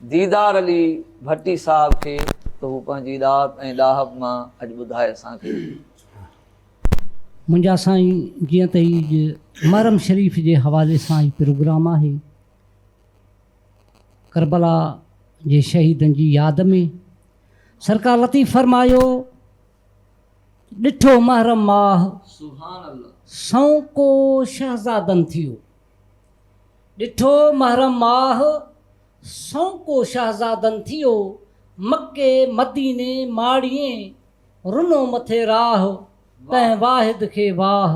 दीदार अली भट्टी साहब खे त हू पंहिंजी दात ऐं दाहब मां अॼु ॿुधाए असांखे। मुंहिंजा साईं जीअं त हीअ महरम शरीफ़ जे हवाले सां ही प्रोग्राम आहे। करबला जे शहीदनि जी यादि में सरकार लतीफ़ फरमायो, ॾिठो महरम माह सुभान अल्लाह सौको शहज़ादनि थियो। ॾिठो महरम माह सौको शहज़ादनि थियो। मके मदीने माड़िए रुनो मथे राह, तंहिं वाहिद खे वाह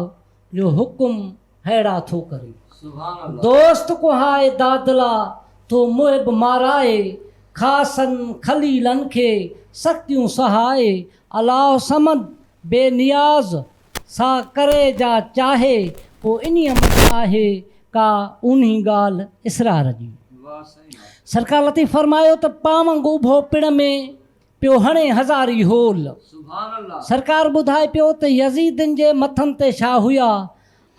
जो हुकुम हैड़ा थो करे। सुभान अल्लाह। दोस्त को हाय दादला तो मुहिब माराए, ख़ासन खलीलन खे सख्तियूं सहाए। अलाह समद बेनियाज़ सा करे जा चाहे, पोइ इन्हीअ मथां आहे का उन्ही ॻाल्हि इसरार जी। सरकार लतीफ़ फरमायो त पावंग उभो पिण में पियो हणे हज़ारी होल। सुभान अल्लाह। सरकार ॿुधाए पियो त यज़ीदनि जे मथनि ते छा हुआ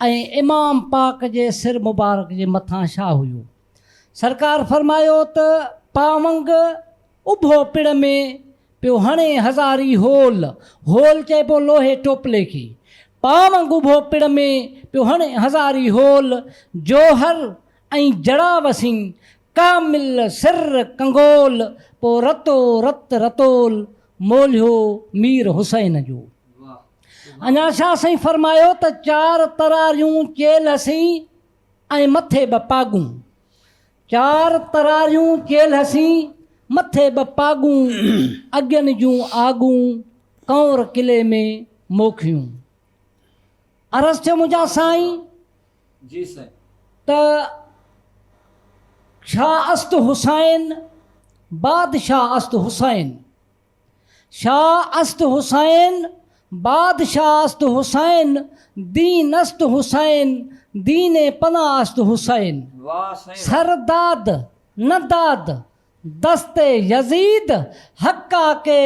ऐं इमाम पाक जे सिर मुबारक जे मथां छा हुयो। सरकार फरमायो त पावंग उभो पिण में पियो हणे हज़ारी होल। होल चइबो लोहे टोपले खे। पावंग उभो पिण में पियो हणे हज़ारी होल। जोहर ऐं जड़ा वसीं कामिल सिर कंगोल। पोइ रतो रत रतोल मोलियो मीर हुसैन जो। अञा छा साईं फरमायो त 4 तरारियूं चेल हसीं ऐं मथे 2 पागूं। 4 तरारियूं चेल हसीं मथे 2 पागूं। अॻियनि जूं आगूं कंवर किले में मोखियूं। अर्ज़ु थियो मुंहिंजा साईं जी साईं त शाह अस्त हुसैन बादशाह अस्त हुसैन। शाह अस्त हुसैन बादशाह अस्त हुसैन। दीन अस्त हुसैन दीने पना अस्त हुसैन। वाह साईं। सरदाद नदाद दस्ते यजीद हक्का के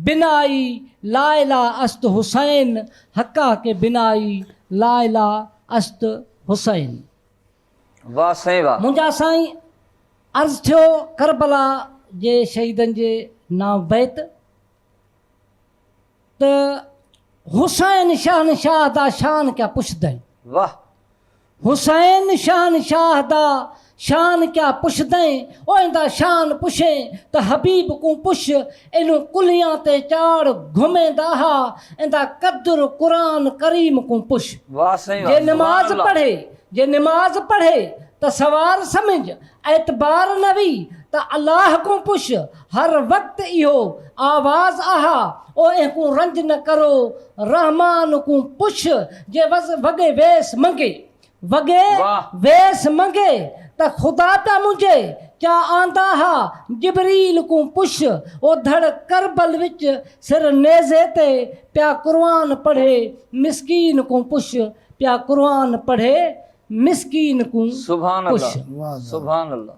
बिनाई लाइला अस्त हुसैन। हक्का के बिनाई लाइला अस्त हुसैन। वाह साईं वाह। मुंहिंजा साईं अर्ज़ु थियो करबला जे शहीदनि जे नाम बैत त हुसैन शहनशाह दा शान क्या पुछदे। वाह। हुसैन शहनशाह दा शान क्या पुछदे। ओ इंदा शान पुछे त हबीब को पुछ। इनू कुलियां ते चाड़ घुमेंदा हा। इंदा कदर कुरान करीम को पुछ। वाह साईं वाह। जे नमाज पढ़े जे नमाज पढ़े त सवार समझ। एतबार नवी त अल्लाह को पुछ। हर वक्त इहो आवाज़ आहा। ओ को रंज न करो रहमान को पुछ। जे वगे वेस मंगे वगे वेस मंगे त खुदा पिया मुंहिंजे क्या आंदा हा। जिबरील को पुछ। ओ धड़ करबल विच सिर नेज़े ते पिया कुरान पढ़े मिस्कीन को पुछ। पिया कुरान पढ़े मिस्कीन को सुभान पुछ। अल्लाह। सुभान अल्लाह।